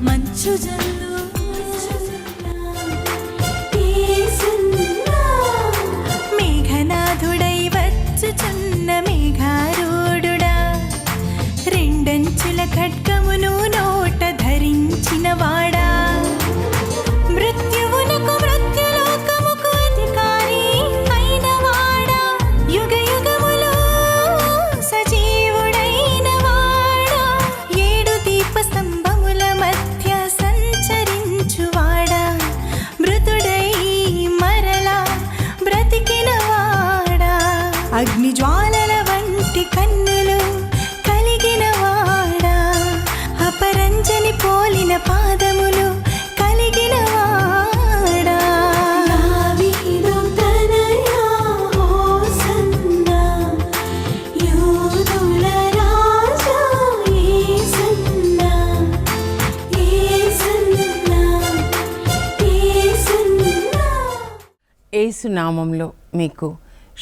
మంచు జల్లు మేఘనాథుడై వచ్చుచున్న మేఘారూఢుడా, రెండంచుల ఖడ్గమును నోట ధరించిన వాడా, మృత్యువునకు మృత్యులోకముకు అధికారి అయిన వాడా, యుగ యుగములో సజీవుడైన వాడా, ఏడు దీప స్తంభముల మధ్య సంచరించువాడా, మృతుడై మరలా బ్రతికిన వాడా, అగ్ని జ్వాలల వంటి కన్నులు కలిగిన వాడా, అపరంజని పోలిన పాదములు కలిగిన వాడా, దావీదు తనయా హోసన్నా, యూదుల రాజా యేసన్నా, యేసన్నా, యేసన్నా. యేసు నామంలో మీకు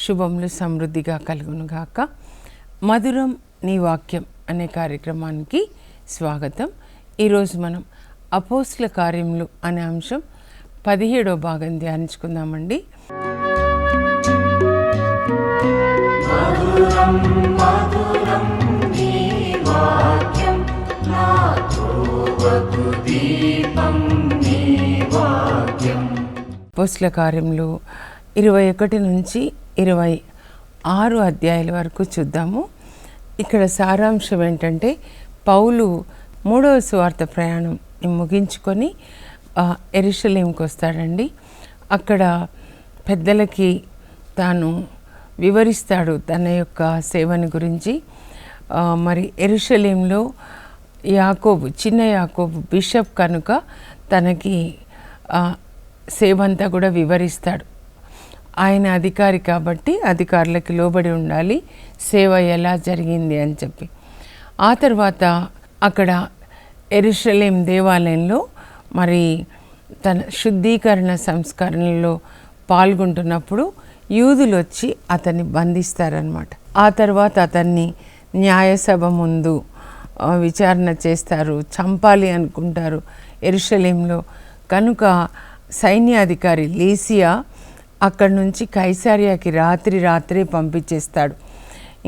శుభములు సమృద్ధిగా కలుగునుగాక. మధురం నీ వాక్యం అనే కార్యక్రమానికి స్వాగతం. ఈరోజు మనం అపోస్తుల కార్యములు అనే అంశం 17వ భాగం ధ్యానించుకుందామండి. అపోస్తుల కార్యములు 21 నుంచి 26 అధ్యాయాల వరకు చూద్దాము. ఇక్కడ సారాంశం ఏంటంటే, పౌలు 3వ సువార్త ప్రయాణం ముగించుకొని యెరూషలేముకి వస్తాడండి. అక్కడ పెద్దలకి తాను వివరిస్తాడు తన యొక్క సేవని గురించి. మరి యెరూషలేంలో యాకోబు, చిన్న యాకోబు బిషప్ కనుక తనకి సేవ అంతా కూడా వివరిస్తాడు. ఆయన అధికారి కాబట్టి అధికారులకి లోబడి ఉండాలి, సేవ ఎలా జరిగింది అని చెప్పి. ఆ తర్వాత అక్కడ యెరూషలేం దేవాలయంలో మరి తన శుద్ధీకరణ సంస్కరణలో పాల్గొంటున్నప్పుడు యూదులు వచ్చి అతన్ని బంధిస్తారనమాట. ఆ తర్వాత అతన్ని న్యాయసభ ముందు విచారణ చేస్తారు, చంపాలి అనుకుంటారు యెరూషలేంలో. కనుక సైన్యాధికారి లీసియా అక్కడి నుంచి కైసారియాకి రాత్రే పంపించేస్తాడు.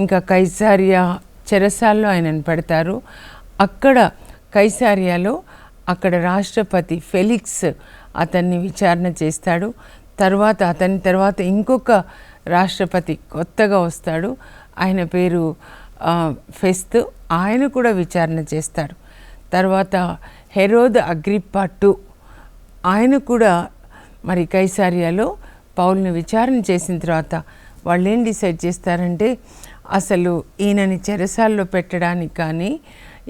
ఇంకా కైసారియా చెరసాల్లో ఆయనను పెడతారు. అక్కడ కైసారియాలో అక్కడ రాష్ట్రపతి ఫెలిక్స్ అతన్ని విచారణ చేస్తాడు. అతని తర్వాత ఇంకొక రాష్ట్రపతి కొత్తగా వస్తాడు, ఆయన పేరు ఫెస్తు, ఆయన కూడా విచారణ చేస్తాడు. తర్వాత హెరోద్ అగ్రిప్పా II ఆయన కూడా మరి కైసారియాలో పౌలుని విచారణ చేసిన తర్వాత వాళ్ళు ఏం డిసైడ్ చేస్తారంటే, అసలు ఈయనని చెరసాల్లో పెట్టడానికి కానీ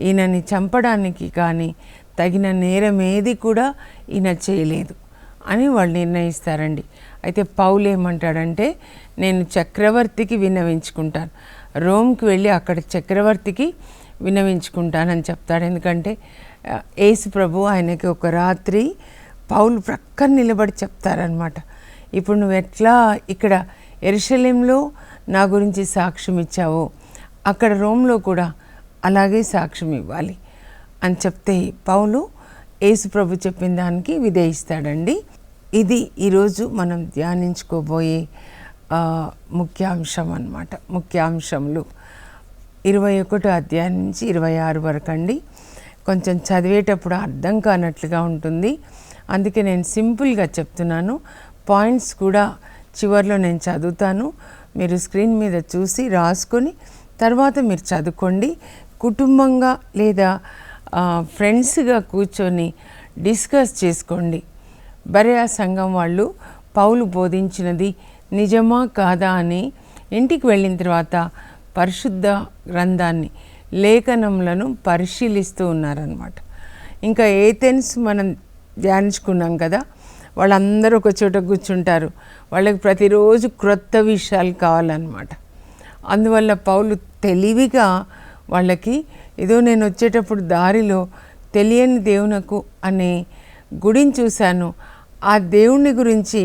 ఈయనని చంపడానికి కానీ తగిన నేరం ఏది కూడా ఈయన చేయలేదు అని వాళ్ళు నిర్ణయిస్తారండి. అయితే పౌలు ఏమంటాడంటే, నేను చక్రవర్తికి విన్నవించుకుంటాను, రోమ్కి వెళ్ళి అక్కడ చక్రవర్తికి విన్నవించుకుంటానని చెప్తాడు. ఎందుకంటే యేసు ప్రభు ఆయనకి ఒక రాత్రి పౌలు ప్రక్కన నిలబడి చెప్తారనమాట, ఇప్పుడు నువ్వు ఎట్లా ఇక్కడ యెరూషలేంలో నా గురించి సాక్ష్యం ఇచ్చావో అక్కడ రోమ్లో కూడా అలాగే సాక్ష్యం ఇవ్వాలి అని చెప్తే పౌలు యేసు ప్రభు చెప్పిన దానికి విధేయిస్తాడండి. ఇది ఈరోజు మనం ధ్యానించుకోబోయే ముఖ్యాంశం అన్నమాట. ముఖ్యాంశములు 21 అధ్యాయం నుంచి 26 వరకు అండి. కొంచెం చదివేటప్పుడు అర్థం కానట్లుగా ఉంటుంది, అందుకే నేను సింపుల్గా చెప్తున్నాను. పాయింట్స్ కూడా చివరిలో నేను చదువుతాను, మీరు స్క్రీన్ మీద చూసి రాసుకొని తర్వాత మీరు చదువుకోండి. కుటుంబంగా లేదా ఫ్రెండ్స్గా కూర్చొని డిస్కస్ చేసుకోండి. బెరయా సంఘం వాళ్ళు పౌలు బోధించినది నిజమా కాదా అని ఇంటికి వెళ్ళిన తర్వాత పరిశుద్ధ గ్రంథాన్ని, లేఖనములను పరిశీలిస్తూ ఉన్నారనమాట. ఇంకా ఏథెన్స్ మనం ధ్యానించుకున్నాం కదా, వాళ్ళందరూ ఒక చోట కూర్చుంటారు, వాళ్ళకి ప్రతిరోజు క్రొత్త విషయాలు కావాలన్నమాట. అందువల్ల పౌలు తెలివిగా వాళ్ళకి ఏదో నేను వచ్చేటప్పుడు దారిలో తెలియని దేవునకు అనే గుడిని చూశాను, ఆ దేవుని గురించి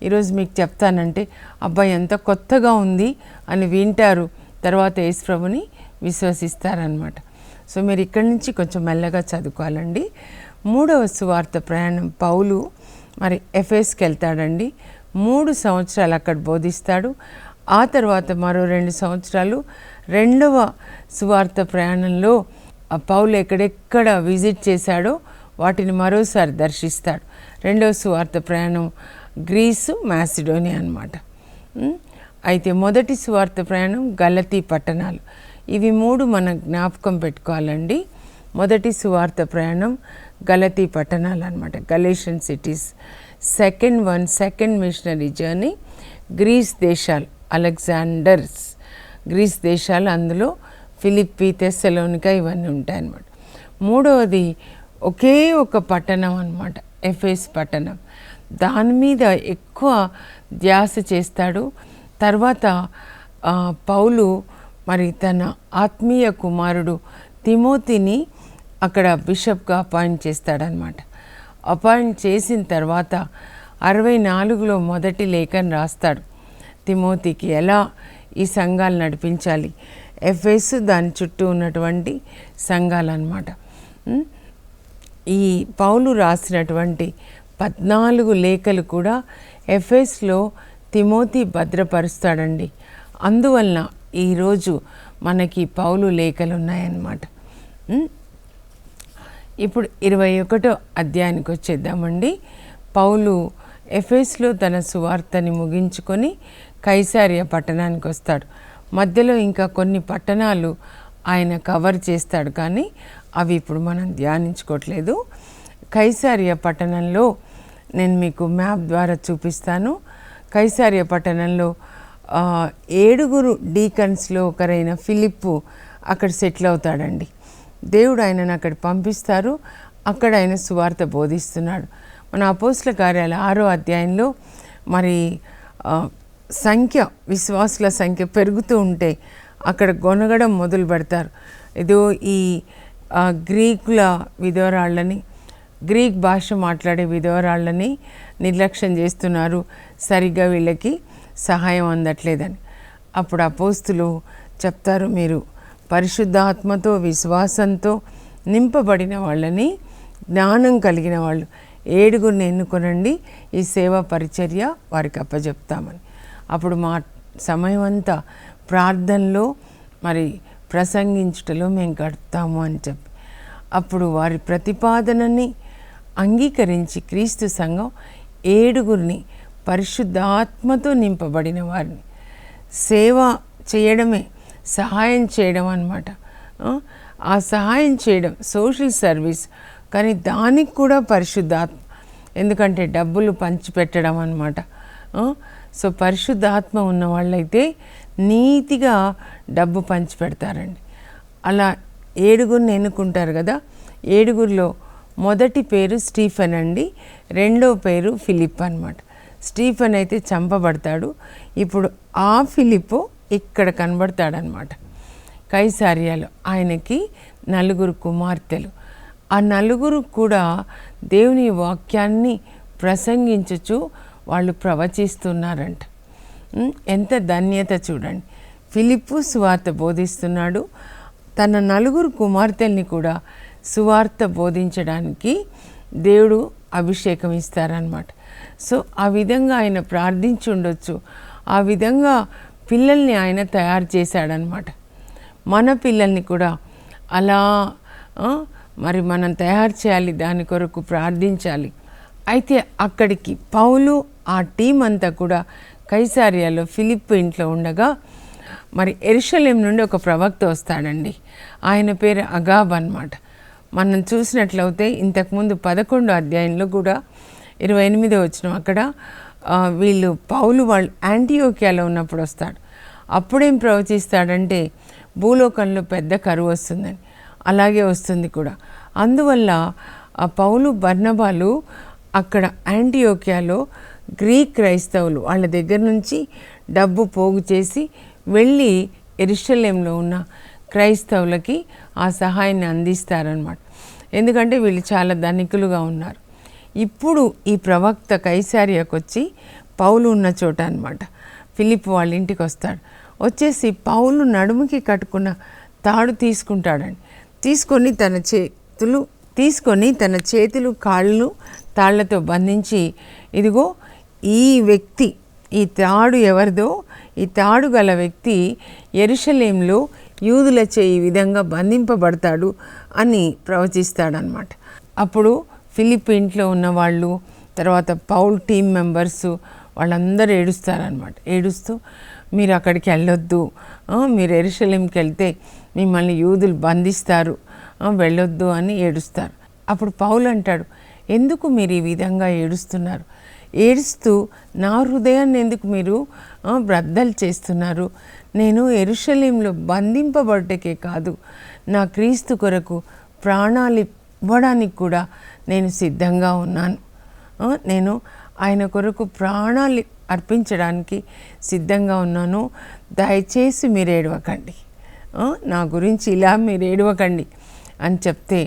ఈరోజు మీకు చెప్తానంటే అబ్బాయి ఎంత కొత్తగా ఉంది అని వింటారు, తర్వాత యేసు ప్రభుని విశ్వసిస్తారనమాట. సో మీరు ఇక్కడి నుంచి కొంచెం మెల్లగా చదువుకోవాలండి. మూడవ సువార్త ప్రయాణం పౌలు మరి ఎఫెస్కి వెళ్తాడండి. 3 సంవత్సరాలు అక్కడ బోధిస్తాడు. ఆ తర్వాత మరో 2 సంవత్సరాలు రెండవ సువార్త ప్రయాణంలో పౌలు ఎక్కడెక్కడ విజిట్ చేశాడో వాటిని మరోసారి దర్శిస్తాడు. రెండవ సువార్త ప్రయాణం గ్రీసు, మాసిడోనియా అన్నమాట. అయితే మొదటి సువార్త ప్రయాణం గలతీ పట్టణాలు. ఇవి 3 మనం జ్ఞాపకం పెట్టుకోవాలండి. మొదటి సువార్త ప్రయాణం గలతీ పట్టణాలు అన్నమాట, Galatian cities. Second missionary journey Greece దేశాలు, అలెగ్జాండర్స్ గ్రీస్ దేశాలు, అందులో ఫిలిప్పి, తెస్సలోనికా ఇవన్నీ ఉంటాయన్నమాట. మూడవది ఒకే ఒక పట్టణం అన్నమాట, ఎఫెస్ పట్టణం. దాని మీద ఎక్కువ ధ్యాస చేస్తాడు. తర్వాత పౌలు మరి తన ఆత్మీయ కుమారుడు తిమోతిని అక్కడ బిషప్గా అపాయింట్ చేస్తాడనమాట. అపాయింట్ చేసిన తర్వాత 64లో మొదటి లేఖను రాస్తాడు తిమోతికి, ఎలా ఈ సంఘాలు నడిపించాలి. ఎఫెస్ దాని చుట్టూ ఉన్నటువంటి సంఘాలు అన్నమాట. ఈ పౌలు రాసినటువంటి 14 లేఖలు కూడా ఎఫెస్లో తిమోతి భద్రపరుస్తాడండి. అందువలన ఈరోజు మనకి పౌలు లేఖలు ఉన్నాయన్నమాట. ఇప్పుడు 21వ అధ్యాయానికి వచ్చేద్దామండి. పౌలు ఎఫెస్లో తన సువార్తని ముగించుకొని కైసారియా పట్టణానికి వస్తాడు. మధ్యలో ఇంకా కొన్ని పట్టణాలు ఆయన కవర్ చేస్తాడు, కానీ అవి ఇప్పుడు మనం ధ్యానించుకోవట్లేదు. కైసారియా పట్టణంలో నేను మీకు మ్యాప్ ద్వారా చూపిస్తాను. కైసారియా పట్టణంలో 7 డీకన్స్లో ఒకరైన ఫిలిప్పు అక్కడ సెటిల్ అవుతాడండి. దేవుడు ఆయనను అక్కడ పంపిస్తారు. అక్కడ ఆయన సువార్త బోధిస్తున్నాడు. మన అపోస్తల కార్యాల 6వ అధ్యాయంలో మరి విశ్వాసుల సంఖ్య పెరుగుతూ ఉంటే అక్కడ గొనగడం మొదలు పెడతారు. ఏదో ఈ గ్రీకుల విధవరాళ్ళని, గ్రీక్ భాష మాట్లాడే విధవరాళ్ళని నిర్లక్ష్యం చేస్తున్నారు, సరిగ్గా వీళ్ళకి సహాయం అందట్లేదని. అప్పుడు అపోస్తులు చెప్తారు, మీరు పరిశుద్ధాత్మతో విశ్వాసంతో నింపబడిన వాళ్ళని, జ్ఞానం కలిగిన వాళ్ళు 7 ఎన్నుకొనండి, ఈ సేవా పరిచర్య వారికి అప్పచెప్తామని. అప్పుడు మా సమయం అంతా ప్రార్థనలో మరి ప్రసంగించుటలో మేము గడుపుతాము అని చెప్పి, అప్పుడు వారి ప్రతిపాదనని అంగీకరించి క్రీస్తు సంఘం 7 పరిశుద్ధాత్మతో నింపబడిన వారిని, సేవ చేయడమే సహాయం చేయడం అన్నమాట. ఆ సహాయం చేయడం సోషల్ సర్వీస్, కానీ దానికి కూడా పరిశుద్ధాత్మ, ఎందుకంటే డబ్బులు పంచిపెట్టడం అన్నమాట. సో పరిశుద్ధాత్మ ఉన్న వాళ్ళైతే నీతిగా డబ్బు పంచిపెడతారండి. అలా 7 ఎన్నుకుంటారు కదా. 7లో మొదటి పేరు స్టీఫెన్ అండి, రెండో పేరు ఫిలిప్ అన్నమాట. స్టీఫెన్ అయితే చంపబడతాడు. ఇప్పుడు ఆ ఫిలిప్పు ఇక్కడ కనబడతాడనమాట కైసారియాలో. ఆయనకి 4 కుమార్తెలు. ఆ 4 కూడా దేవుని వాక్యాన్ని ప్రసంగించుచు వాళ్ళు ప్రవచిస్తున్నారంట. ఎంత ధన్యత చూడండి. ఫిలిప్పు సువార్త బోధిస్తున్నాడు. తన 4 కుమార్తెల్ని కూడా సువార్త బోధించడానికి దేవుడు అభిషేకం ఇస్తారనమాట. సో ఆ విధంగా ఆయన ప్రార్థించి ఉండొచ్చు. ఆ విధంగా పిల్లల్ని ఆయన తయారు చేశాడనమాట. మన పిల్లల్ని కూడా అలా మరి మనం తయారు చేయాలి, దాని కొరకు ప్రార్థించాలి. అయితే అక్కడికి పౌలు ఆ టీం అంతా కూడా కైసారియాలో ఫిలిప్పు ఇంట్లో ఉండగా మరి యెరూషలేము నుండి ఒక ప్రవక్త వస్తాడండి. ఆయన పేరు అగాబ్ అన్నమాట. మనం చూసినట్లయితే ఇంతకుముందు 11వ అధ్యాయంలో కూడా 28వ వచనం అక్కడ వీళ్ళు పౌలు వాళ్ళు యాంటియోకియాలో ఉన్నప్పుడు వస్తాడు. అప్పుడేం ప్రవచిస్తాడంటే భూలోకంలో పెద్ద కరువు వస్తుందని. అలాగే వస్తుంది కూడా. అందువల్ల ఆ పౌలు బర్నబాలు అక్కడ యాంటియోకియాలో గ్రీక్ క్రైస్తవులు వాళ్ళ దగ్గర నుంచి డబ్బు పోగు చేసి వెళ్ళి యెరూషలేములో ఉన్న క్రైస్తవులకి ఆ సహాయాన్ని అందిస్తారనమాట. ఎందుకంటే వీళ్ళు చాలా ధనికులుగా ఉన్నారు. ఇప్పుడు ఈ ప్రవక్త కైసారియాకు వచ్చి పౌలు ఉన్న చోట అనమాట ఫిలిప్ వాళ్ళ ఇంటికి వస్తాడు. వచ్చేసి పౌలు నడుముకి కట్టుకున్న తాడు తీసుకుంటాడండి. తీసుకొని తన చేతులు తీసుకొని తన చేతులు కాళ్ళు తాళ్లతో బంధించి, ఇదిగో ఈ వ్యక్తి, ఈ తాడు ఎవరిదో, ఈ తాడు గల వ్యక్తి యెరూషలేములో యూదులచే ఈ విధంగా బంధింపబడతాడు అని ప్రవచిస్తాడనమాట. అప్పుడు ఫిలిప్ ఇంట్లో ఉన్న వాళ్ళు, తర్వాత పౌల్ టీం మెంబర్సు వాళ్ళందరూ ఏడుస్తారనమాట. ఏడుస్తూ మీరు అక్కడికి వెళ్ళొద్దు, మీరు యెరూషలేంకి వెళ్తే మిమ్మల్ని యూదులు బంధిస్తారు, వెళ్ళొద్దు అని ఏడుస్తారు. అప్పుడు పౌలు అంటాడు, ఎందుకు మీరు ఈ విధంగా ఏడుస్తున్నారు? ఏడుస్తూ నా హృదయాన్ని ఎందుకు మీరు బ్రద్దలు చేస్తున్నారు? నేను యెరూషలేంలో బంధింపబడ్డకే కాదు, నా క్రీస్తు కొరకు ప్రాణాలు ఇవ్వడానికి కూడా నేను సిద్ధంగా ఉన్నాను. నేను ఆయన కొరకు ప్రాణాలు అర్పించడానికి సిద్ధంగా ఉన్నాను. దయచేసి మీరు ఏడవకండి, నా గురించి ఇలా మీరు ఏడవకండి అని చెప్తే,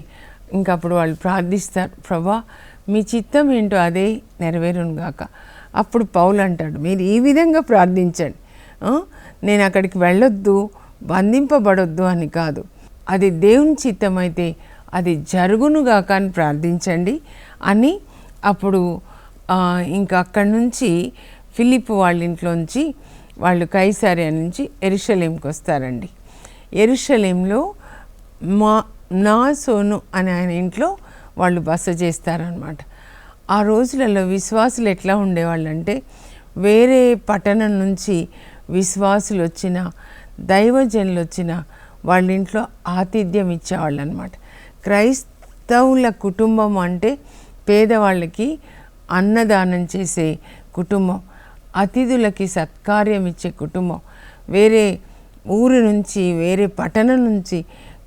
ఇంకప్పుడు వాళ్ళు ప్రార్థిస్తారు, ప్రభా మీ చిత్తం ఏంటో అదే నెరవేరును గాక. అప్పుడు పౌలు అంటాడు, మీరు ఈ విధంగా ప్రార్థించండి, నేను అక్కడికి వెళ్ళొద్దు, బంధింపబడొద్దు అని కాదు, అది దేవుని చిత్తం అయితే అది జరుగునుగాక అని ప్రార్థించండి అని. అప్పుడు ఇంకా అక్కడి నుంచి ఫిలిప్ వాళ్ళ ఇంట్లోంచి వాళ్ళు కైసరియా నుంచి యెరూషలేంకి వస్తారండి. యెరూషలేంలో నాసోను అనే ఆయన ఇంట్లో వాళ్ళు బస చేస్తారనమాట. ఆ రోజులలో విశ్వాసులు ఎట్లా ఉండేవాళ్ళంటే, వేరే పట్టణం నుంచి విశ్వాసులు వచ్చిన, దైవజనులు వచ్చిన వాళ్ళ ఇంట్లో ఆతిథ్యం ఇచ్చేవాళ్ళు అనమాట. క్రైస్తవుల కుటుంబం అంటే పేదవాళ్ళకి అన్నదానం చేసే కుటుంబం, అతిథులకి సత్కార్యం ఇచ్చే కుటుంబం. వేరే ఊరు నుంచి, వేరే పట్టణం నుంచి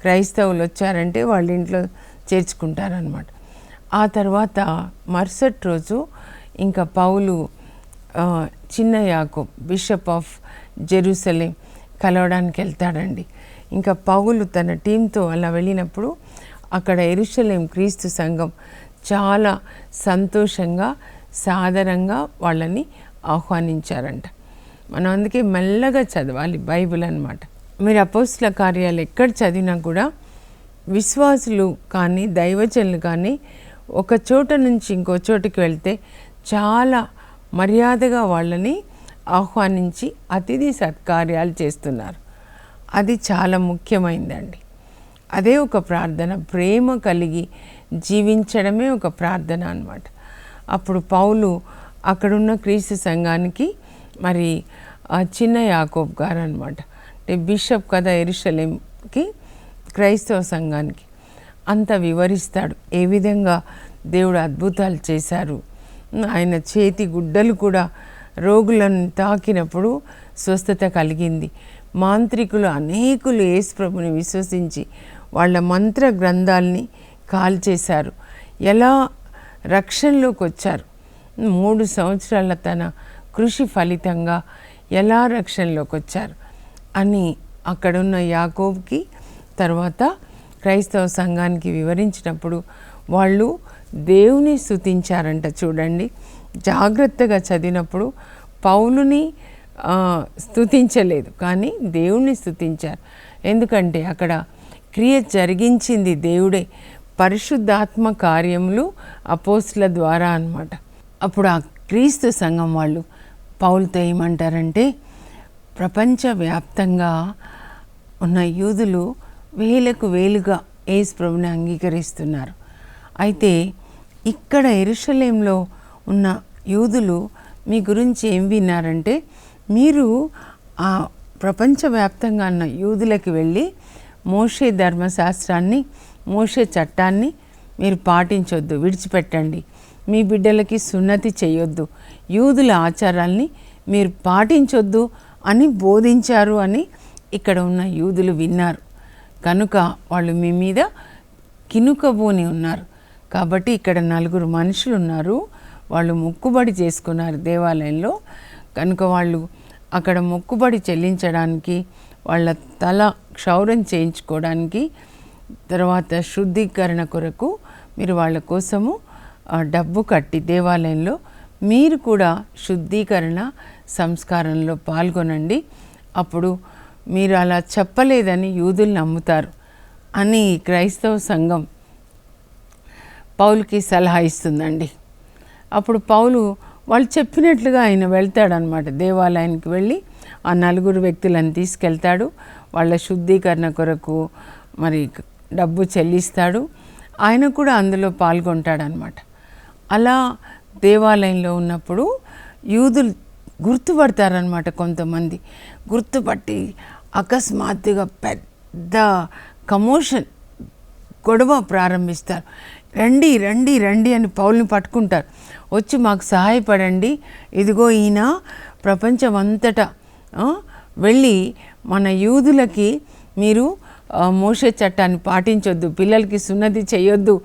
క్రైస్తవులు వచ్చారంటే వాళ్ళ ఇంట్లో చేర్చుకుంటారనమాట. ఆ తర్వాత మరుసటి రోజు ఇంకా పౌలు చిన్న యాకోబు బిషప్ ఆఫ్ జెరూసలేం కలవడానికి వెళ్తాడండి. ఇంకా పౌలు తన టీంతో అలా వెళ్ళినప్పుడు అక్కడ యెరూషలేం క్రీస్తు సంఘం చాలా సంతోషంగా, సాదరంగా వాళ్ళని ఆహ్వానించారంట. మనం అందుకే మెల్లగా చదవాలి బైబిల్ అన్నమాట. మీరు అపోస్తల కార్యాలు ఎక్కడ చదివినా కూడా విశ్వాసులు కానీ, దైవజనులు కానీ ఒక చోట నుంచి ఇంకో చోటుకి వెళ్తే చాలా మర్యాదగా వాళ్ళని ఆహ్వానించి అతిథి సత్కార్యాలు చేస్తున్నారు. అది చాలా ముఖ్యమైనదండి. అదే ఒక ప్రార్థన, ప్రేమ కలిగి జీవించడమే ఒక ప్రార్థన అన్నమాట. అప్పుడు పౌలు అక్కడున్న క్రీస్తు సంఘానికి, మరి చిన్న యాకోబు గారు అనమాట, అంటే బిషప్ కదా యెరూషలేంకి, క్రైస్తవ సంఘానికి అంత వివరిస్తాడు. ఏ విధంగా దేవుడు అద్భుతాలు చేశారు, ఆయన చేతి గుడ్డలు కూడా రోగులను తాకినప్పుడు స్వస్థత కలిగింది. మాంత్రికులు అనేకులు యేసు ప్రభుని విశ్వసించి వాళ్ళ మంత్ర గ్రంథాలని కాల్చేశారు. ఎలా రక్షణలోకి వచ్చారు, 3 సంవత్సరాల తన కృషి ఫలితంగా ఎలా రక్షణలోకి వచ్చారు అని అక్కడున్న యాకోబుకి, తర్వాత క్రైస్తవ సంఘానికి వివరించినప్పుడు వాళ్ళు దేవుని స్తుతించారంట. చూడండి, జాగ్రత్తగా చదివినప్పుడు పౌలుని స్తుతించలేదు, కానీ దేవుణ్ణి స్తుతించారు. ఎందుకంటే అక్కడ క్రియ జరిగించింది దేవుడే, పరిశుద్ధాత్మ కార్యములు అపోస్తుల ద్వారా అన్నమాట. అప్పుడు ఆ క్రీస్తు సంఘం వాళ్ళు పౌలుతో ఏమంటారంటే, ప్రపంచవ్యాప్తంగా ఉన్న యూదులు వేలకు వేలుగా యేసు ప్రభుని అంగీకరిస్తున్నారు. అయితే ఇక్కడ యెరూషలేంలో ఉన్న యూదులు మీ గురించి ఏం విన్నారంటే, మీరు ఆ ప్రపంచవ్యాప్తంగా ఉన్న యూదులకి వెళ్ళి మోషే ధర్మశాస్త్రాన్ని, మోషే చట్టాన్ని మీరు పాటించొద్దు, విడిచిపెట్టండి, మీ బిడ్డలకి సున్నతి చేయొద్దు, యూదుల ఆచారాల్ని మీరు పాటించొద్దు అని బోధించారు అని ఇక్కడ ఉన్న యూదులు విన్నారు. కనుక వాళ్ళు మీ మీద కినుకబోని ఉన్నారు. కాబట్టి ఇక్కడ 4 మనుషులు ఉన్నారు, వాళ్ళు మొక్కుబడి చేసుకున్నారు దేవాలయంలో. కనుక వాళ్ళు అక్కడ మొక్కుబడి చెల్లించడానికి, వాళ్ళ తల క్షౌరం చేయించుకోవడానికి, తర్వాత శుద్ధీకరణ కొరకు మీరు వాళ్ళ కోసము డబ్బు కట్టి దేవాలయంలో మీరు కూడా శుద్ధీకరణ సంస్కారంలో పాల్గొనండి. అప్పుడు మీరు అలా చెప్పలేదని యూదులు నమ్ముతారు అని క్రైస్తవ సంఘం పౌలుకి సలహా ఇస్తుందండి. అప్పుడు పౌలు వాళ్ళు చెప్పినట్లుగా ఆయన వెళ్తాడనమాట. దేవాలయానికి వెళ్ళి ఆ 4 వ్యక్తులను తీసుకెళ్తాడు. వాళ్ళ శుద్ధీకరణ కొరకు మరి డబ్బు చెల్లిస్తాడు. ఆయన కూడా అందులో పాల్గొంటాడనమాట. అలా దేవాలయంలో ఉన్నప్పుడు యూదులు గుర్తుపడతారనమాట. కొంతమంది గుర్తుపట్టి అకస్మాత్తుగా పెద్ద కమోషన్, గొడవ ప్రారంభిస్తారు. రండి రండి రండి అని పౌల్ని పట్టుకుంటారు. వచ్చి మాకు సహాయపడండి, ఇదిగో ఈయన ప్రపంచం అంతటా వెళ్ళి మన యూదులకి మీరు మోషే చట్టాన్ని పాటించొద్దు, పిల్లలకి సున్నతి చేయొద్దు,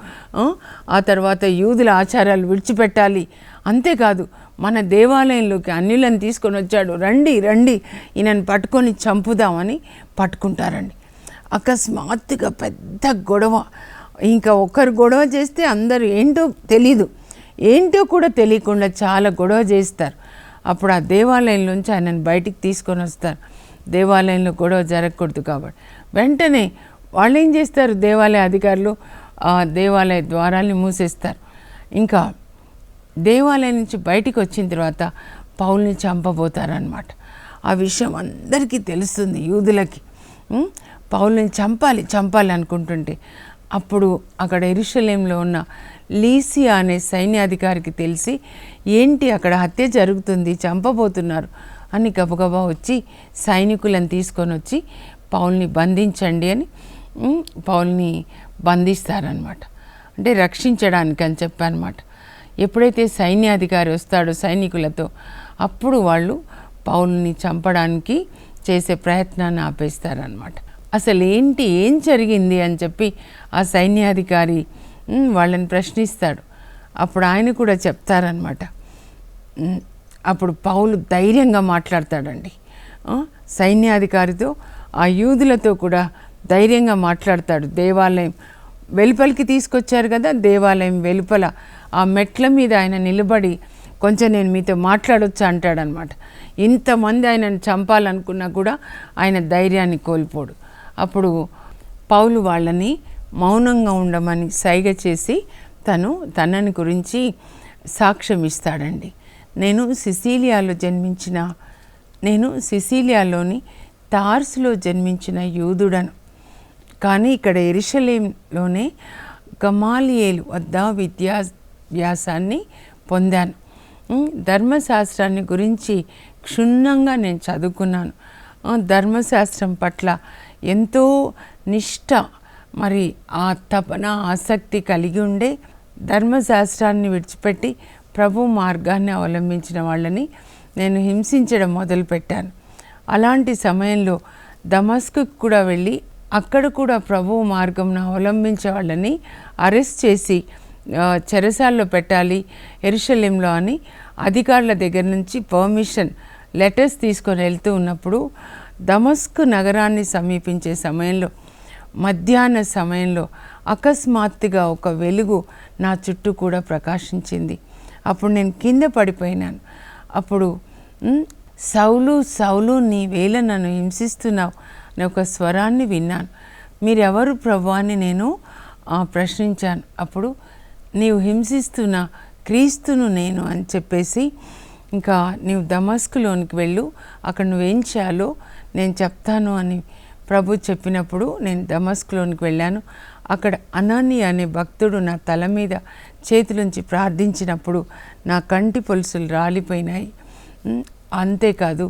ఆ తర్వాత యూదుల ఆచారాలు విడిచిపెట్టాలి, అంతేకాదు మన దేవాలయంలోకి అన్యులను తీసుకొని వచ్చాడు, రండి రండి ఈయనను పట్టుకొని చంపుదామని పట్టుకుంటారండి. అకస్మాత్తుగా పెద్ద గొడవ. ఇంకా ఒకరు గొడవ చేస్తే అందరూ ఏంటో కూడా తెలియకుండా చాలా గొడవ చేస్తారు. అప్పుడు ఆ దేవాలయంలోంచి ఆయనను బయటికి తీసుకొని వస్తారు. దేవాలయంలో గొడవ జరగకూడదు కాబట్టి వెంటనే వాళ్ళు ఏం చేస్తారు, దేవాలయ అధికారులు ఆ దేవాలయ ద్వారాల్ని మూసేస్తారు. ఇంకా దేవాలయం నుంచి బయటికి వచ్చిన తర్వాత పౌల్ని చంపబోతారనమాట. ఆ విషయం అందరికీ తెలుస్తుంది యూదులకి. పౌల్ని చంపాలి అనుకుంటుంటే అప్పుడు అక్కడ యెరూషలేంలో ఉన్న లీసియా అనే సైన్యాధికారికి తెలిసి, ఏంటి అక్కడ హత్య జరుగుతుంది, చంపబోతున్నారు అని గబగబా వచ్చి సైనికులను తీసుకొని వచ్చి పౌల్ని బంధించండి అని పౌల్ని బంధిస్తారనమాట. అంటే రక్షించడానికి అని చెప్పారనమాట. ఎప్పుడైతే సైన్యాధికారి వస్తాడో సైనికులతో, అప్పుడు వాళ్ళు పౌల్ని చంపడానికి చేసే ప్రయత్నాన్ని ఆపేస్తారనమాట. అసలు ఏం జరిగింది అని చెప్పి ఆ సైన్యాధికారి వాళ్ళని ప్రశ్నిస్తాడు. అప్పుడు ఆయన కూడా చెప్తారనమాట. అప్పుడు పౌలు ధైర్యంగా మాట్లాడతాడండి. సైన్యాధికారితో ఆ యూదులతో కూడా ధైర్యంగా మాట్లాడతాడు. దేవాలయం వెలుపలికి తీసుకొచ్చారు కదా, దేవాలయం వెలుపల ఆ మెట్ల మీద ఆయన నిలబడి, కొంచెం నేను మీతో మాట్లాడొచ్చా అంటాడనమాట. ఇంతమంది ఆయనను చంపాలనుకున్నా కూడా ఆయన ధైర్యాన్ని కోల్పోడు. అప్పుడు పౌలు వాళ్ళని మౌనంగా ఉండమని సైగ చేసి తనని గురించి సాక్ష్యం ఇస్తాడండి. నేను సిసిలియాలోని తార్సులో జన్మించిన యూదుడను, కానీ ఇక్కడ యెరూషలేంలోనే గమాలియేలు వద్ద విద్యాభ్యాసాన్ని పొందాను. ధర్మశాస్త్రాన్ని గురించి క్షుణ్ణంగా నేను చదువుకున్నాను. ధర్మశాస్త్రం పట్ల ఎంతో నిష్ఠ, మరి ఆ తపన, ఆసక్తి కలిగి ఉండే ధర్మశాస్త్రాన్ని విడిచిపెట్టి ప్రభు మార్గాన్ని అవలంబించిన వాళ్ళని నేను హింసించడం మొదలుపెట్టాను. అలాంటి సమయంలో దమస్కుకు కూడా వెళ్ళి అక్కడ కూడా ప్రభు మార్గంను అవలంబించే వాళ్ళని అరెస్ట్ చేసి చెరసాల్లో పెట్టాలి యెరూషలేంలో అని అధికారుల దగ్గర నుంచి పర్మిషన్ లెటర్స్ తీసుకొని వెళ్తూ ఉన్నప్పుడు దమస్కు నగరాన్ని సమీపించే సమయంలో, మధ్యాహ్న సమయంలో అకస్మాత్తుగా ఒక వెలుగు నా చుట్టూ కూడా ప్రకాశించింది. అప్పుడు నేను కింద పడిపోయినాను. అప్పుడు సౌలు సౌలు నీ వేళ నన్ను హింసిస్తున్నావు అని ఒక స్వరాన్ని విన్నాను. మీరెవరు ప్రభు అని నేను ప్రశ్నించాను. అప్పుడు నీవు హింసిస్తున్న క్రీస్తును నేను అని చెప్పేసి, ఇంకా నీవు దమస్కులోనికి వెళ్ళు, అక్కడ నువ్వేం చేయాలో నేను చెప్తాను అని ప్రభు చెప్పినప్పుడు నేను దమస్కులోనికి వెళ్ళాను. అక్కడ అనాని అనే భక్తుడు నా తల మీద చేతులుంచి ప్రార్థించినప్పుడు నా కంటి పొలుసులు రాలిపోయినాయి. అంతేకాదు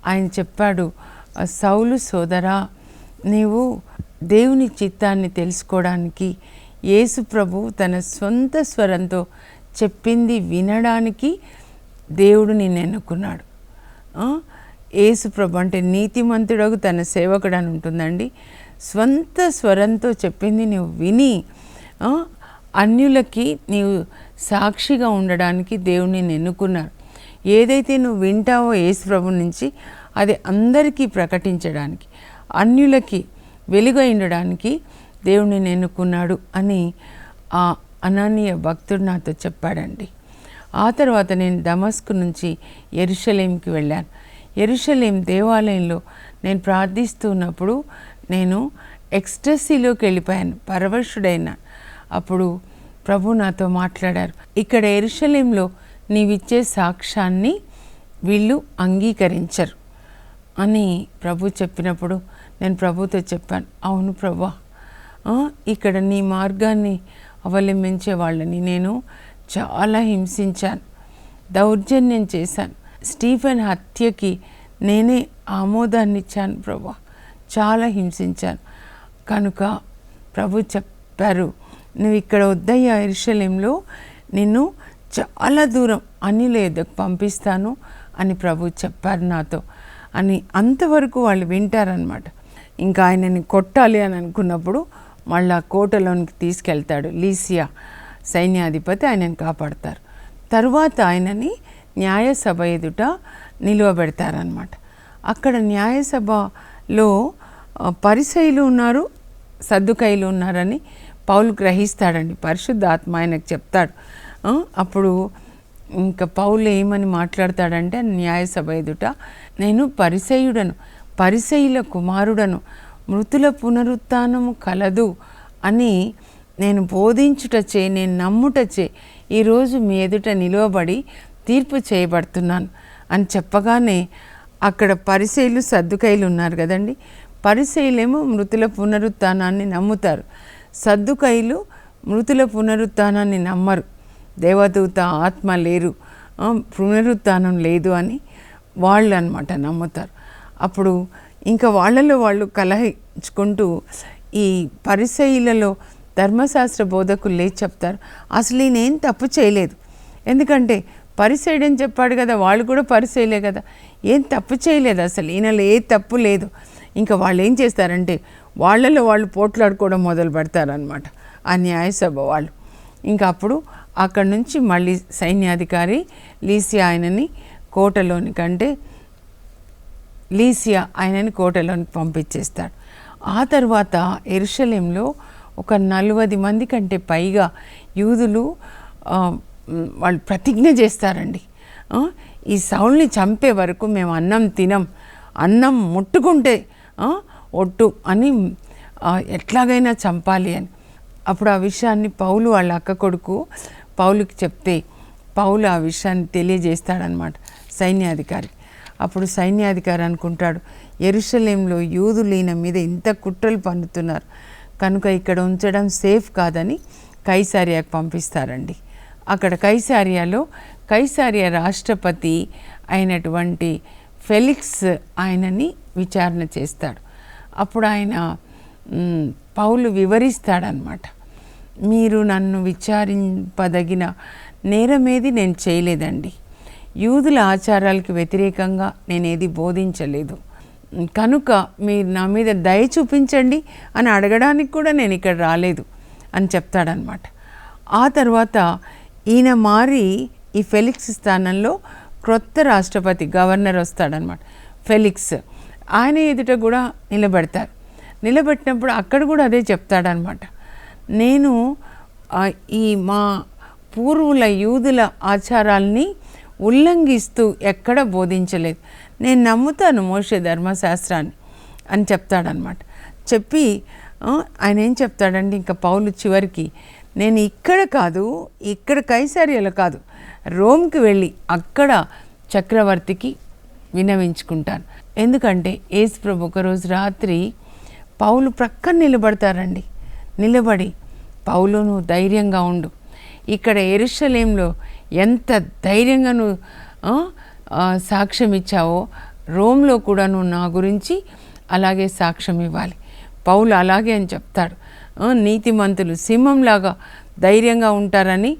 ఆయన చెప్పాడు, సౌలు సోదరా, నీవు దేవుని చిత్తాన్ని తెలుసుకోవడానికి యేసు ప్రభు తన సొంత స్వరంతో చెప్పింది వినడానికి దేవుడు నిన్ను ఎన్నుకున్నాడు. యేసు ప్రభు అంటే నీతిమంతుడకు తన సేవకుడు అని ఉంటుందండి. స్వంత స్వరంతో చెప్పింది నువ్వు విని అన్యులకి నీవు సాక్షిగా ఉండడానికి దేవుడిని నిన్ను ఎన్నుకున్నాడు. ఏదైతే నువ్వు వింటావో యేసు ప్రభు నుంచి అది అందరికీ ప్రకటించడానికి, అన్యులకి వెలుగై ఉండడానికి దేవుడిని నిన్ను ఎన్నుకున్నాడు అని ఆ అనానీయ భక్తుడు నాతో చెప్పాడండి. ఆ తర్వాత నేను దమస్కు నుంచి యెరూషలేంకి వెళ్ళాను. యెరూషలేం దేవాలయంలో నేను ప్రార్థిస్తున్నప్పుడు నేను ఎక్స్టసీలోకి వెళ్ళిపోయాను, పరవశుడైనా. అప్పుడు ప్రభు నాతో మాట్లాడారు, ఇక్కడ యెరూషలేంలో నీవిచ్చే సాక్ష్యాన్ని వీళ్ళు అంగీకరించరు అని ప్రభు చెప్పినప్పుడు నేను ప్రభుతో చెప్పాను, అవును ప్రభా, ఇక్కడ నీ మార్గాన్ని అవలంబించే వాళ్ళని నేను చాలా హింసించాను, దౌర్జన్యం చేశాను, స్టీఫెన్ హత్యకి నేనే ఆమోదాన్ని ఇచ్చాను ప్రభా, చాలా హింసించాను. కనుక ప్రభు చెప్పారు, నువ్వు ఇక్కడ వద్దయ్యా, యెరూషలేంలో నిన్ను చాలా దూరం అన్యుల యొద్దకు పంపిస్తాను అని ప్రభు చెప్పారు నాతో అని. అంతవరకు వాళ్ళు వింటారనమాట. ఇంకా ఆయనని కొట్టాలి అని అనుకున్నప్పుడు మళ్ళా కోటలోనికి తీసుకెళ్తాడు లీసియా సైన్యాధిపతి, ఆయనని కాపాడతారు. తరువాత ఆయనని న్యాయసభ ఎదుట నిలువబెడతారనమాట. అక్కడ న్యాయసభలో పరిసయ్యులు ఉన్నారు, సద్దుకయ్యులు ఉన్నారని పౌలు గ్రహిస్తాడండి. పరిశుద్ధాత్మ ఆయనకు చెప్తాడు. అప్పుడు ఇంకా పౌలు ఏమని మాట్లాడతాడంటే న్యాయసభ ఎదుట, నేను పరిసయ్యుడను, పరిసయ్యుల కుమారుడను, మృతుల పునరుత్థానము కలదు అని నేను బోధించుటచే, నేను నమ్ముటచే ఈరోజు మీ ఎదుట నిలువబడి తీర్పు చేయబడుతున్నాను అని చెప్పగానే అక్కడ పరిసయ్యులు సద్దుకయ్యులు ఉన్నారు కదండి. పరిసయ్యులేమో మృతుల పునరుత్థానాన్ని నమ్ముతారు, సద్దుకయ్యులు మృతుల పునరుత్థానాన్ని నమ్మరు. దేవదూత ఆత్మ లేరు, పునరుత్థానం లేదు అని వాళ్ళు అనమాట నమ్ముతారు. అప్పుడు ఇంకా వాళ్ళలో వాళ్ళు కలహించుకుంటూ ఈ పరిసయ్యులలో ధర్మశాస్త్ర బోధకులు లేచి చెప్తారు, అసలు ఈయనేం తప్పు చేయలేదు, ఎందుకంటే పరిసయ్యుడని చెప్పాడు కదా, వాళ్ళు కూడా పరిసయ్యులే కదా, ఏం తప్పు చేయలేదు, అసలు ఈయనలో ఏ తప్పు లేదు. ఇంకా వాళ్ళు ఏం చేస్తారంటే వాళ్ళలో వాళ్ళు పోట్లాడుకోవడం మొదలు పెడతారనమాట ఆ న్యాయసభ వాళ్ళు. ఇంకా అప్పుడు అక్కడి నుంచి మళ్ళీ సైన్యాధికారి లీసియా ఆయనని కోటలోనికి పంపించేస్తాడు. ఆ తర్వాత యెరూషలేంలో ఒక 40 మంది కంటే పైగా యూదులు వాళ్ళు ప్రతిజ్ఞ చేస్తారండి, ఈ సౌల్ని చంపే వరకు మేము అన్నం తినం, అన్నం ముట్టుకుంటే ఒట్టు అని ఎట్లాగైనా చంపాలి అని. అప్పుడు ఆ విషయాన్ని పౌలు వాళ్ళ అక్క కొడుకు పౌలుకి చెప్తే పౌలు ఆ విషయాన్ని తెలియజేస్తాడనమాట సైన్యాధికారి. అప్పుడు సైన్యాధికారి అనుకుంటాడు, యెరూషలేంలో యూదులు ఈయన మీద ఇంత కుట్రలు పన్నుతున్నారు కనుక ఇక్కడ ఉంచడం సేఫ్ కాదని కైసారియాకు పంపిస్తారండి. అక్కడ కైసారియా రాష్ట్రపతి అయినటువంటి ఫెలిక్స్ ఆయనని విచారణ చేస్తాడు. అప్పుడు ఆయన పౌలు వివరిస్తాడనమాట, మీరు నన్ను విచారింపదగిన నేరమేది నేను చేయలేదండి, యూదుల ఆచారాలకు వ్యతిరేకంగా నేనేది బోధించలేదు, కనుక మీరు నా మీద దయ చూపించండి అని అడగడానికి కూడా నేను ఇక్కడ రాలేదు అని చెప్తాడనమాట. ఆ తర్వాత ఈయన మారి ఈ ఫెలిక్స్ స్థానంలో క్రొత్త రాష్ట్రపతి గవర్నర్ వస్తాడనమాట ఫెలిక్స్. ఆయన ఎదుట కూడా నిలబెట్టినప్పుడు అక్కడ కూడా అదే చెప్తాడనమాట, నేను ఈ మా పూర్వుల యూదుల ఆచారాల్ని ఉల్లంఘిస్తూ ఎక్కడ బోధించలేదు, నేను నమ్ముతాను మోషే ధర్మశాస్త్రాన్ని అని చెప్తాడనమాట. చెప్పి ఆయన ఏం చెప్తాడంటే ఇంకా పౌలు చివరికి, నేను ఇక్కడ కైసారియలో కాదు, రోమ్కి వెళ్ళి అక్కడ చక్రవర్తికి విన్నవించుకుంటాను. ఎందుకంటే యేసు ప్రభు ఒకరోజు రాత్రి పౌలు ప్రక్కన నిలబడతారండి. నిలబడి, పౌలు నువ్వు ధైర్యంగా ఉండు, ఇక్కడ యెరూషలేంలో ఎంత ధైర్యంగా నువ్వు సాక్ష్యం ఇచ్చావో రోమ్లో కూడా నువ్వు నా గురించి అలాగే సాక్ష్యం ఇవ్వాలి. పౌలు అలాగే అని చెప్తాడు. నీతిమంతులు సింహంలాగా ధైర్యంగా ఉంటారని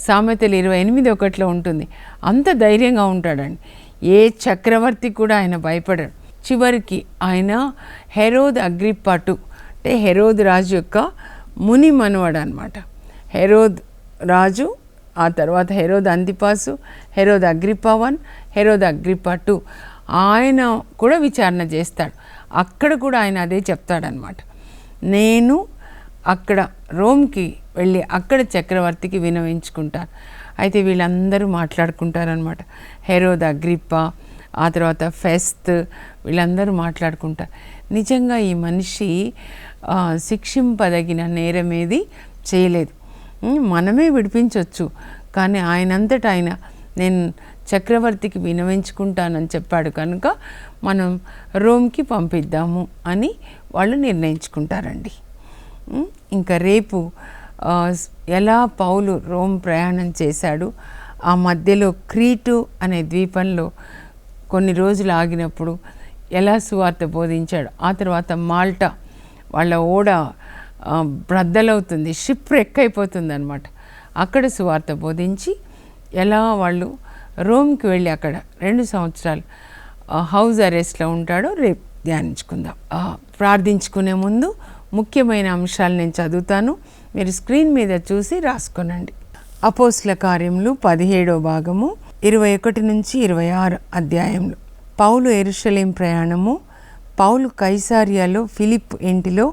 సామెతలు 28:1 ఉంటుంది. అంత ధైర్యంగా ఉంటాడండి. ఏ చక్రవర్తి కూడా ఆయన భయపడాడు. చివరికి ఆయన హెరోద్ అగ్రిప్పా II అంటే హెరోద్ రాజు యొక్క ముని మనవడు అనమాట. హెరోద్ రాజు, ఆ తర్వాత Herod Antipas, Herod Agrippa I, Herod Agrippa II ఆయన కూడా విచారణ చేస్తాడు. అక్కడ కూడా ఆయన అదే చెప్తాడనమాట, నేను అక్కడ రోమ్కి వెళ్ళి అక్కడ చక్రవర్తికి విన్నవించుకుంటాను. అయితే వీళ్ళందరూ మాట్లాడుకుంటారనమాట. హెరోద్ అగ్రిప్పా, ఆ తర్వాత ఫెస్త్, వీళ్ళందరూ మాట్లాడుకుంటారు. నిజంగా ఈ మనిషి శిక్షింపదగిన నేరమేది చేయలేదు. మనమే విడిపించవచ్చు, కానీ ఆయనంతట ఆయన నేను చక్రవర్తికి వినవించుకుంటానని చెప్పాడు కనుక మనం రోమ్కి పంపిద్దాము అని వాళ్ళు నిర్ణయించుకుంటారండి. ఇంకా రేపు ఎలా పౌలు రోమ్ ప్రయాణం చేశాడు, ఆ మధ్యలో క్రీటు అనే ద్వీపంలో కొన్ని రోజులు ఆగినప్పుడు ఎలా సువార్త బోధించాడు, ఆ తర్వాత మాల్టా వాళ్ళ ఓడ బ్రద్దలవుతుంది, షిప్ రెక్కైపోతుంది అనమాట, అక్కడ సువార్త బోధించి ఎలా వాళ్ళు రోమ్కి వెళ్ళి అక్కడ 2 సంవత్సరాలు హౌస్ అరెస్ట్లో ఉంటాడో రేపు ధ్యానించుకుందాం. ప్రార్థించుకునే ముందు ముఖ్యమైన అంశాలు నేను చదువుతాను, మీరు స్క్రీన్ మీద చూసి రాసుకొనండి. అపోస్తల కార్యములు 17వ భాగము 21 నుంచి 26 అధ్యాయంలో. పౌలు యెరూషలేం ప్రయాణము. పౌలు కైసారియాలో ఫిలిప్ ఇంటిలో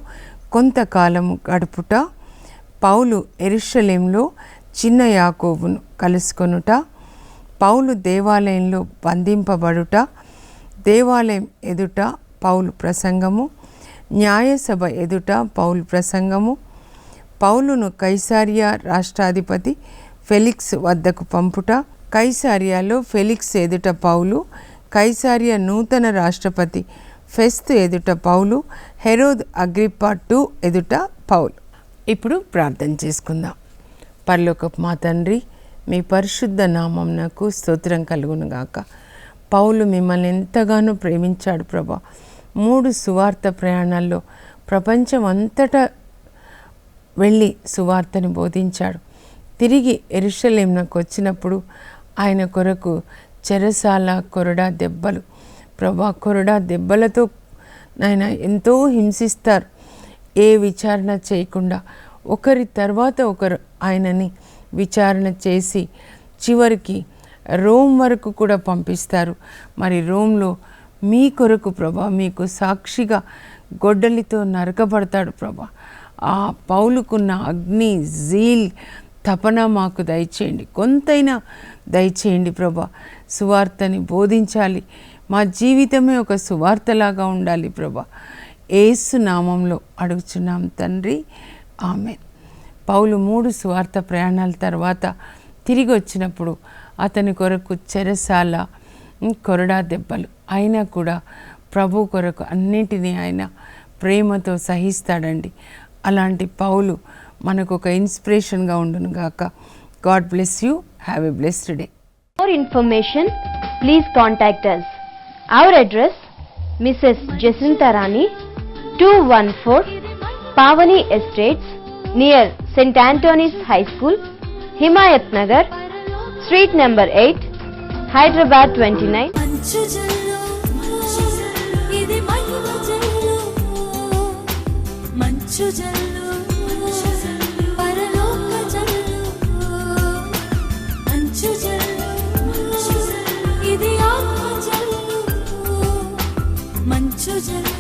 కొంతకాలము గడుపుట. పౌలు యెరూషలేంలో చిన్న యాకోబును కలుసుకొనుట. పౌలు దేవాలయంలో బంధింపబడుట. దేవాలయం ఎదుట పౌలు ప్రసంగము. న్యాయసభ ఎదుట పౌలు ప్రసంగము. పౌలును కైసారియా రాష్ట్రాధిపతి ఫెలిక్స్ వద్దకు పంపుట. కైసారియాలో ఫెలిక్స్ ఎదుట పౌలు. కైసారియా నూతన రాష్ట్రపతి ఫెస్తు ఎదుట పౌలు. హెరోద్ అగ్రిప్పా II ఎదుట పౌలు. ఇప్పుడు ప్రార్థన చేసుకుందాం. పరలోకపు మా తండ్రి, మీ పరిశుద్ధ నామమునకు స్తోత్రం కలుగును గాక. పౌలు మిమ్మల్ని ఎంతగానో ప్రేమించాడు ప్రభా. 3 సువార్త ప్రయాణాల్లో ప్రపంచం అంతటా వెళ్ళి సువార్తను బోధించాడు. తిరిగి యెరూషలేమునకు వచ్చినప్పుడు ఆయన కొరకు చెరసాల, కొరడా దెబ్బలు ప్రభా, కొరడా దెబ్బలతో ఆయన ఎంతో హింసిస్తారు. ఏ విచారణ చేయకుండా ఒకరి తర్వాత ఒకరు ఆయనని విచారణ చేసి చివరికి రోమ్ వరకు కూడా పంపిస్తారు. మరి రోమ్లో మీ కొరకు ప్రభా, మీకు సాక్షిగా గొడ్డలితో నరకబడతాడు ప్రభా. ఆ పౌలుకున్న అగ్ని, జీల్, తపన మాకు దయచేయండి, కొంతైనా దయచేయండి ప్రభా. సువార్తని బోధించాలి, మా జీవితమే ఒక సువార్తలాగా ఉండాలి ప్రభా. యేసు నామంలో అడుగుచున్నాం తండ్రి, ఆమేన్. పౌలు 3 సువార్త ప్రయాణాల తర్వాత తిరిగి వచ్చినప్పుడు అతని కొరకు చెరసాల, కొరడా దెబ్బలు, అయినా కూడా ప్రభు కొరకు అన్నింటినీ ఆయన ప్రేమతో సహిస్తాడండి. అలాంటి పౌలు మనకు ఒక ఇన్స్పిరేషన్గా ఉండును గాక. God bless you. Have a blessed day. For information, please contact us. Our address, Mrs. Jacinta Rani, 214 Pavani Estates, near St. Anthony's High School, Himayat Nagar, Street number 8, Hyderabad 29. మంచు జల్లు, ఇది మహిమ జల్లు, మంచు జల్లు, పరలోక జల్లు, మంచు జల్లు, ఇది ఆత్మ జల్లు, మంచు జల్లు.